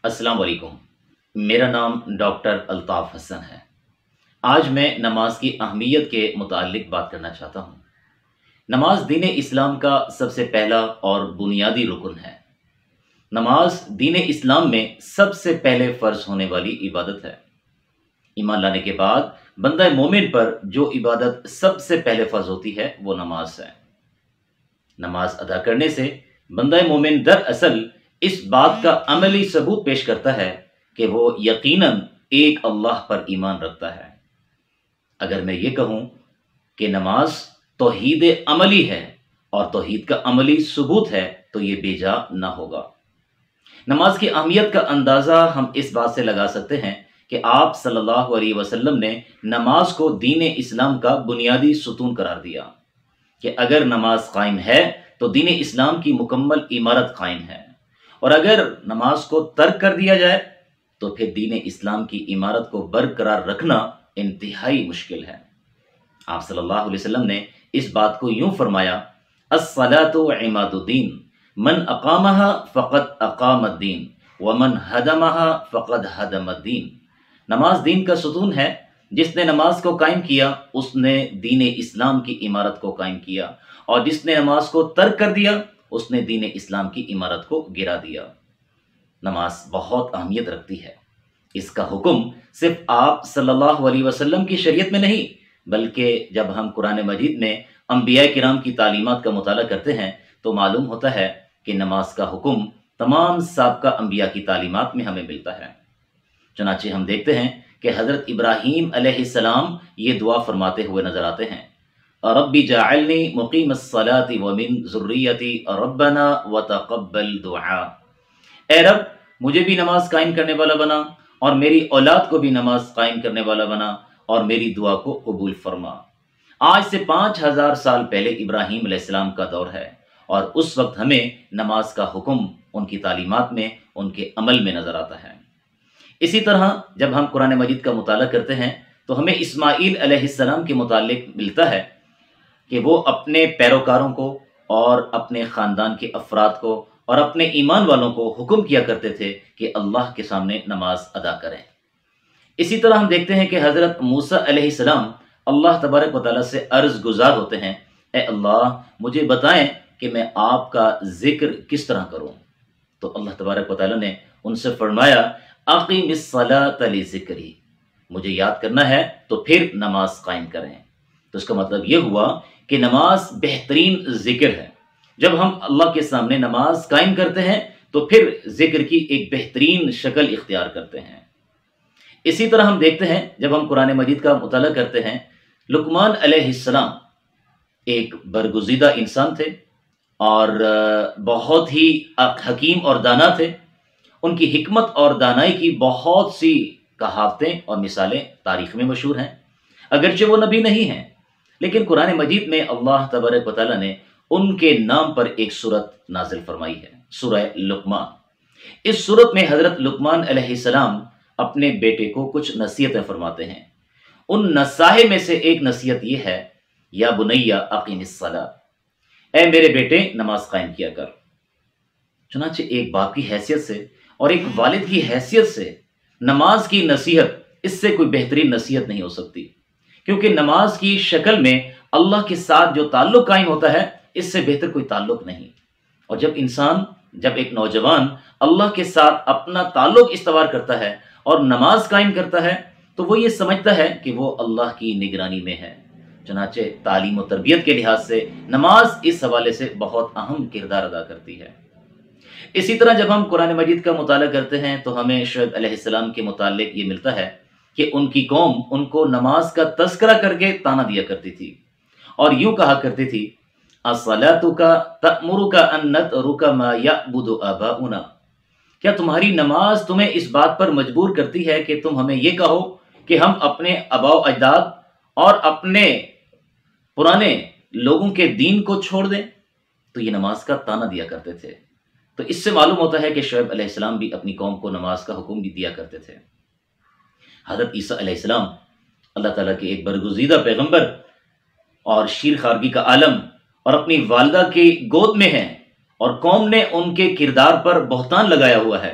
السلام علیکم۔ میرا نام ڈاکٹر الطاف حسن ہے۔ آج میں نماز کی اہمیت کے متعلق بات کرنا چاہتا ہوں۔ نماز دین اسلام کا سب سے پہلا اور بنیادی رکن ہے۔ نماز دین اسلام میں سب سے پہلے فرض ہونے والی عبادت ہے۔ ایمان لانے کے بعد بندہ مومن پر جو عبادت سب سے پہلے فرض ہوتی ہے وہ نماز ہے۔ نماز ادا کرنے سے بندہ مومن دراصل اس بات کا عملی ثبوت پیش کرتا ہے کہ وہ یقیناً ایک اللہ پر ایمان رکھتا ہے۔ اگر میں یہ کہوں کہ نماز توحید عملی ہے اور توحید کا عملی ثبوت ہے تو یہ بے جا نہ ہوگا۔ نماز کی اہمیت کا اندازہ ہم اس بات سے لگا سکتے ہیں کہ آپ صلی اللہ علیہ وسلم نے نماز کو دین اسلام کا بنیادی ستون قرار دیا کہ اگر نماز قائم ہے تو دین اسلام کی مکمل عمارت قائم ہے، اور اگر نماز کو ترک کر دیا جائے تو پھر دین اسلام کی عمارت کو برقرار رکھنا انتہائی مشکل ہے۔ آپ صلی اللہ علیہ وسلم نے اس بات کو یوں فرمایا: الصلاۃ عماد الدین، من اقامها فقد اقام الدین ومن ہدمها فقد ہدم الدین۔ نماز دین کا ستون ہے، جس نے نماز کو قائم کیا اس نے دین اسلام کی عمارت کو قائم کیا، اور جس نے نماز کو ترک کر دیا اس نے دین اسلام کی عمارت کو گرا دیا۔ نماز بہت اہمیت رکھتی ہے۔ اس کا حکم صرف آپ صلی اللہ علیہ وسلم کی شریعت میں نہیں، بلکہ جب ہم قرآن مجید میں انبیاء کرام کی تعلیمات کا مطالعہ کرتے ہیں تو معلوم ہوتا ہے کہ نماز کا حکم تمام سابقہ انبیاء کی تعلیمات میں ہمیں ملتا ہے۔ چنانچہ ہم دیکھتے ہیں کہ حضرت ابراہیم علیہ السلام یہ دعا فرماتے ہوئے نظر آتے ہیں: رب جعلنی مقیم الصلاۃ ومن ذریتی ربنا وتقبل دعاء۔ اے رب، مجھے بھی نماز قائم کرنے والا بنا اور میری اولاد کو بھی نماز قائم کرنے والا بنا اور میری دعا کو قبول فرما۔ آج سے 5000 سال پہلے ابراہیم علیہ السلام کا دور ہے، اور اس وقت ہمیں نماز کا حکم ان کی تعلیمات میں، ان کے عمل میں نظر آتا ہے۔ اسی طرح جب ہم قرآن مجید کا مطالعہ کرتے ہیں تو ہمیں اسماعیل علیہ السلام کے متعلق ملتا ہے کہ وہ اپنے پیروکاروں کو اور اپنے خاندان کے افراد کو اور اپنے ایمان والوں کو حکم کیا کرتے تھے کہ اللہ کے سامنے نماز ادا کریں۔ اسی طرح ہم دیکھتے ہیں کہ حضرت موسیٰ علیہ السلام اللہ تبارک و تعالیٰ سے عرض گزار ہوتے ہیں: اے اللہ، مجھے بتائیں کہ میں آپ کا ذکر کس طرح کروں۔ تو اللہ تبارک و تعالیٰ نے ان سے فرمایا: اقیم الصلاۃ لذکری، مجھے یاد کرنا ہے تو پھر نماز قائم کریں۔ تو اس کا مطلب یہ ہوا کہ نماز بہترین ذکر ہے۔ جب ہم اللہ کے سامنے نماز قائم کرتے ہیں تو پھر ذکر کی ایک بہترین شکل اختیار کرتے ہیں۔ اسی طرح ہم دیکھتے ہیں جب ہم قرآن مجید کا مطالعہ کرتے ہیں، لقمان علیہ السلام ایک برگزیدہ انسان تھے اور بہت ہی حکیم اور دانا تھے۔ ان کی حکمت اور دانائی کی بہت سی کہاوتیں اور مثالیں تاریخ میں مشہور ہیں۔ اگرچہ وہ نبی نہیں ہیں، لیکن قرآن مجید میں اللہ تبارک و تعالیٰ نے ان کے نام پر ایک سورت نازل فرمائی ہے، سورہ لقمان۔ اس سورت میں حضرت لقمان علیہ السلام اپنے بیٹے کو کچھ نصیحتیں فرماتے ہیں۔ ان نصائح میں سے ایک نصیحت یہ ہے: یا بنیا اقیم الصلاۃ، اے میرے بیٹے نماز قائم کیا کر۔ چنانچہ ایک باپ کی حیثیت سے اور ایک والد کی حیثیت سے نماز کی نصیحت، اس سے کوئی بہترین نصیحت نہیں ہو سکتی، کیونکہ نماز کی شکل میں اللہ کے ساتھ جو تعلق قائم ہوتا ہے اس سے بہتر کوئی تعلق نہیں۔ اور جب ایک نوجوان اللہ کے ساتھ اپنا تعلق استوار کرتا ہے اور نماز قائم کرتا ہے تو وہ یہ سمجھتا ہے کہ وہ اللہ کی نگرانی میں ہے۔ چنانچہ تعلیم و تربیت کے لحاظ سے نماز اس حوالے سے بہت اہم کردار ادا کرتی ہے۔ اسی طرح جب ہم قرآن مجید کا مطالعہ کرتے ہیں تو ہمیں شعیب علیہ السلام کے متعلق یہ ملتا ہے کہ ان کی قوم ان کو نماز کا تذکرہ کر کے طعنہ دیا کرتی تھی اور یوں کہا کرتی تھی: الصلاۃ تأمرک ان نترک ما یعبد آباؤنا۔ کیا تمہاری نماز تمہیں اس بات پر مجبور کرتی ہے کہ تم ہمیں یہ کہو کہ ہم اپنے آباء و اجداد اور اپنے پرانے لوگوں کے دین کو چھوڑ دیں؟ تو یہ نماز کا طعنہ دیا کرتے تھے۔ تو اس سے معلوم ہوتا ہے کہ شعیب علیہ السلام بھی اپنی قوم کو نماز کا حکم بھی دیا کرتے تھے۔ حضرت عیسیٰ علیہ السلام اللہ تعالیٰ کے ایک برگزیدہ پیغمبر اور شیر خارگی کا عالم اور اپنی والدہ کی گود میں ہیں، اور قوم نے ان کے کردار پر بہتان لگایا ہوا ہے۔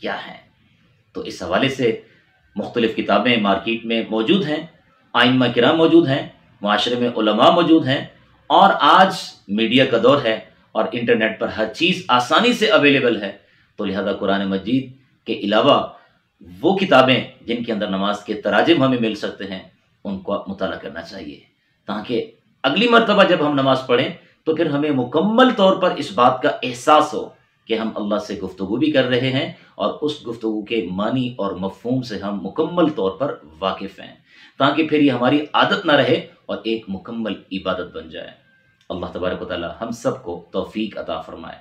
کیا ہیں؟ تو اس حوالے سے مختلف کتابیں مارکیٹ میں موجود ہیں، ائمہ کرام موجود ہیں، معاشرے میں علماء موجود ہیں، اور آج میڈیا کا دور ہے اور انٹرنیٹ پر ہر چیز آسانی سے اویلیبل ہے، تو لہذا قرآن مجید کے علاوہ وہ کتابیں جن کے اندر نماز کے تراجم ہمیں مل سکتے ہیں ان کو مطالعہ کرنا چاہیے، تاکہ اگلی مرتبہ جب ہم نماز پڑھیں تو پھر ہمیں مکمل طور پر اس بات کا احساس ہو کہ ہم اللہ سے گفتگو بھی کر رہے ہیں اور اس گفتگو کے معنی اور مفہوم سے ہم مکمل طور پر واقف ہیں، تاکہ پھر یہ ہماری عادت نہ رہے اور ایک مکمل عبادت بن جائے۔ اللہ تبارک و تعالی ہم سب کو توفیق عطا فرمائے۔